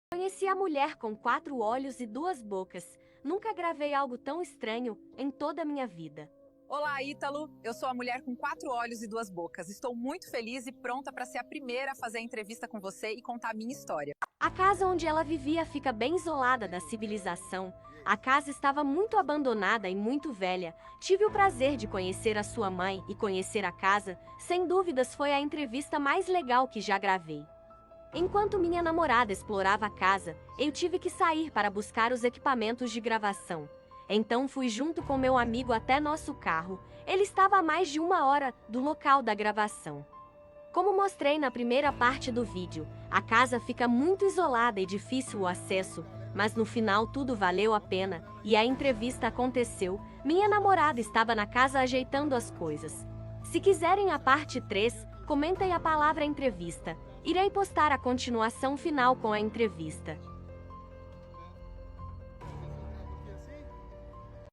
Conheci a mulher com 4 olhos e 2 bocas. Nunca gravei algo tão estranho em toda a minha vida. Olá, Ítalo. Eu sou a mulher com 4 olhos e 2 bocas. Estou muito feliz e pronta para ser a primeira a fazer a entrevista com você e contar a minha história. A casa onde ela vivia fica bem isolada da civilização. A casa estava muito abandonada e muito velha. Tive o prazer de conhecer a sua mãe e conhecer a casa. Sem dúvidas, foi a entrevista mais legal que já gravei. Enquanto minha namorada explorava a casa, eu tive que sair para buscar os equipamentos de gravação. Então fui junto com meu amigo até nosso carro. Ele estava a mais de 1 hora do local da gravação. Como mostrei na primeira parte do vídeo, a casa fica muito isolada e difícil o acesso, mas no final tudo valeu a pena e a entrevista aconteceu. Minha namorada estava na casa ajeitando as coisas. Se quiserem a parte 3, comentem a palavra entrevista. Irei postar a continuação final com a entrevista.